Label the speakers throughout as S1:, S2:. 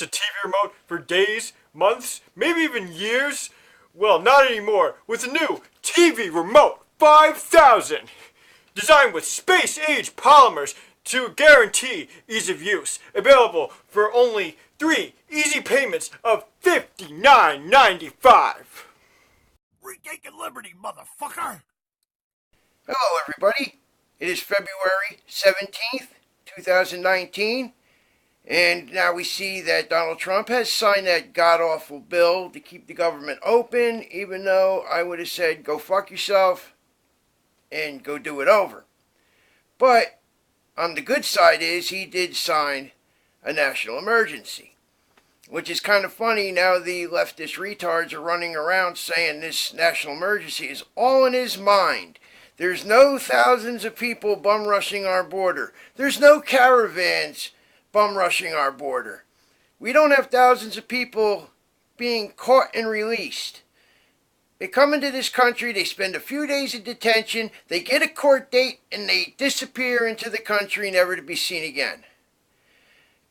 S1: lost a TV remote for days, months, maybe even years? Well, not anymore with the new TV Remote 5000! Designed with space-age polymers to guarantee ease of use. Available for only 3 easy payments of $59.95.
S2: We're taking liberty, motherfucker!
S3: Hello, everybody. It is February 17th, 2019, and now we see that Donald Trump has signed that god-awful bill to keep the government open, even though I would have said, go fuck yourself and go do it over. But on the good side is he did sign a national emergency, which is kind of funny. Now the leftist retards are running around saying this national emergency is all in his mind. There's no thousands of people bum rushing our border. There's no caravans bum rushing our border. We don't have thousands of people being caught and released. They come into this country, they spend a few days in detention, they get a court date, and they disappear into the country never to be seen again.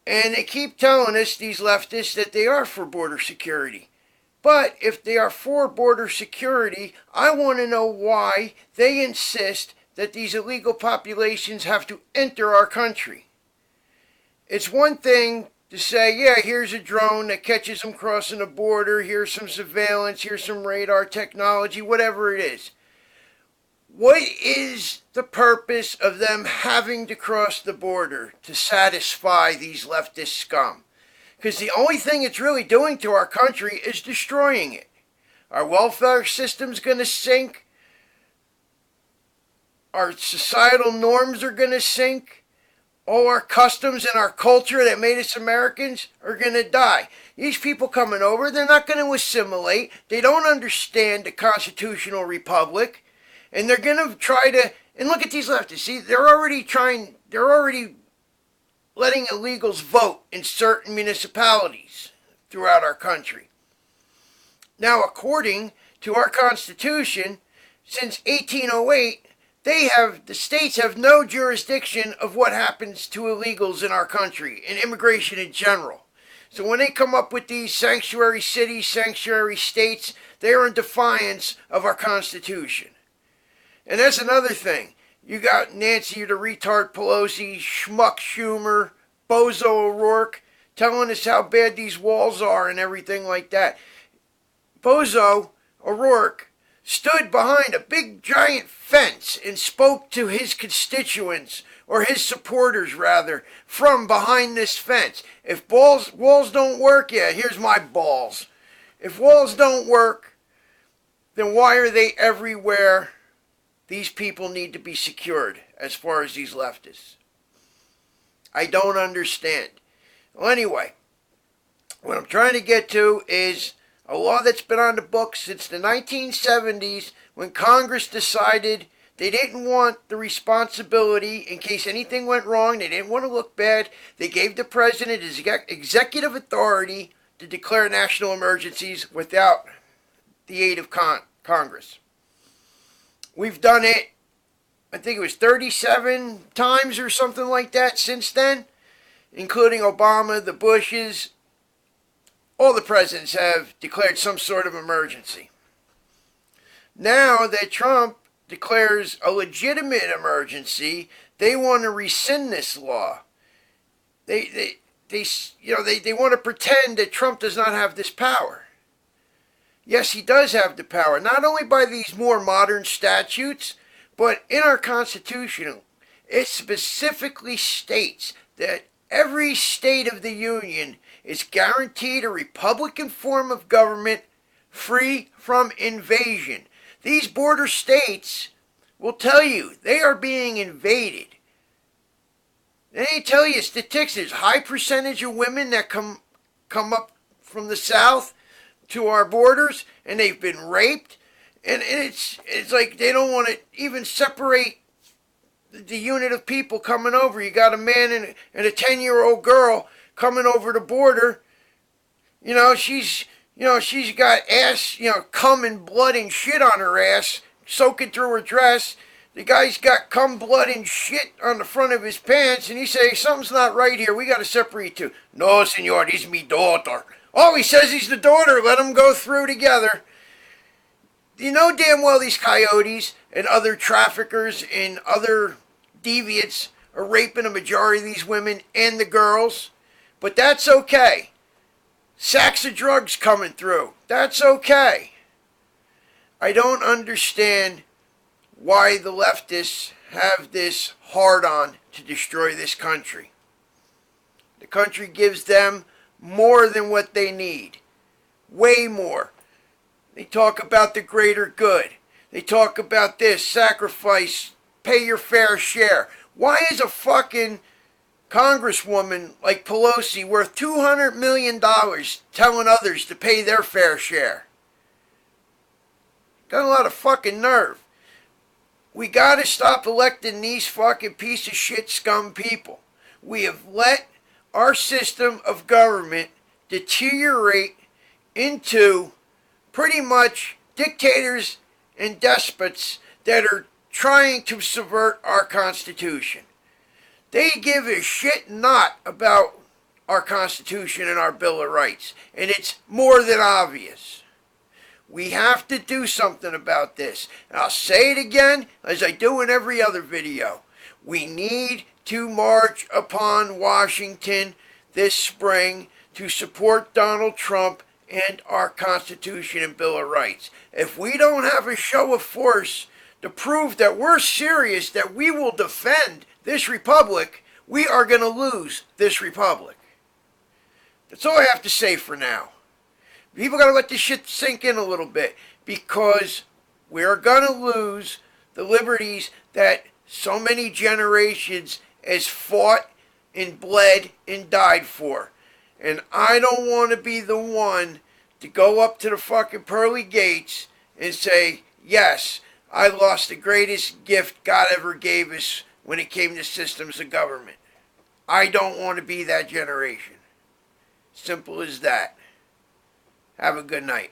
S3: And they keep telling us, these leftists, that they are for border security. But if they are for border security, I want to know why they insist that these illegal populations have to enter our country. It's one thing to say, yeah, here's a drone that catches them crossing the border, here's some surveillance, here's some radar technology, whatever it is. What is the purpose of them having to cross the border to satisfy these leftist scum? Because the only thing it's really doing to our country is destroying it. Our welfare system's going to sink. Our societal norms are going to sink. All our customs and our culture that made us Americans are going to die. These people coming over, they're not going to assimilate. They don't understand the constitutional republic. And they're going to try to, and look at these leftists. See, they're already letting illegals vote in certain municipalities throughout our country. Now, according to our Constitution, since 1808, the states have no jurisdiction of what happens to illegals in our country, and immigration in general. So when they come up with these sanctuary cities, sanctuary states, they are in defiance of our Constitution. And that's another thing. You got Nancy the retard Pelosi, Schmuck Schumer, Bozo O'Rourke telling us how bad these walls are and everything like that. Bozo O'Rourke stood behind a big giant fence and spoke to his constituents, or his supporters rather, from behind this fence. If walls don't work, yeah, here's my balls. If walls don't work, then why are they everywhere? These people need to be secured, as far as these leftists. I don't understand. Well, anyway, what I'm trying to get to is a law that's been on the books since the 1970s, when Congress decided they didn't want the responsibility in case anything went wrong. They didn't want to look bad. They gave the president his executive authority to declare national emergencies without the aid of Congress. We've done it, I think it was 37 times or something like that since then, including Obama, the Bushes. All the presidents have declared some sort of emergency. Now that Trump declares a legitimate emergency, they want to rescind this law. They want to pretend that Trump does not have this power. Yes, he does have the power, not only by these more modern statutes, but in our Constitution, it specifically states that every state of the Union is guaranteed a Republican form of government free from invasion. These border states will tell you they are being invaded. They tell you statistics, high percentage of women that come up from the South to our borders, and they've been raped, and it's like they don't want to even separate the unit of people coming over. You got a man and a 10-year-old girl coming over the border. She's got ass, cum and blood and shit on her ass, soaking through her dress. The guy's got cum, blood, and shit on the front of his pants, and he say, something's not right here. We got to separate two. No, senor, this is me daughter. Oh, he says he's the daughter. Let them go through together. You know damn well these coyotes and other traffickers and other deviants are raping a majority of these women and the girls. But that's okay. Sacks of drugs coming through. That's okay. I don't understand why the leftists have this hard-on to destroy this country. The country gives them more than what they need. Way more. They talk about the greater good. They talk about this, sacrifice, pay your fair share. Why is a fucking congresswoman like Pelosi worth $200 million telling others to pay their fair share? Got a lot of fucking nerve. We gotta stop electing these fucking piece of shit scum people. We have let our system of government deteriorate into pretty much dictators and despots that are trying to subvert our Constitution. They give a shit not about our Constitution and our Bill of Rights, and it's more than obvious. We have to do something about this. And I'll say it again, as I do in every other video. We need to march upon Washington this spring to support Donald Trump and our Constitution and Bill of Rights. If we don't have a show of force to prove that we're serious, that we will defend this republic, we are going to lose this republic. That's all I have to say for now. People got to let this shit sink in a little bit, because we are going to lose the liberties that so many generations has fought and bled and died for. And I don't want to be the one to go up to the fucking pearly gates and say, yes, I lost the greatest gift God ever gave us when it came to systems of government. I don't want to be that generation. Simple as that. Have a good night.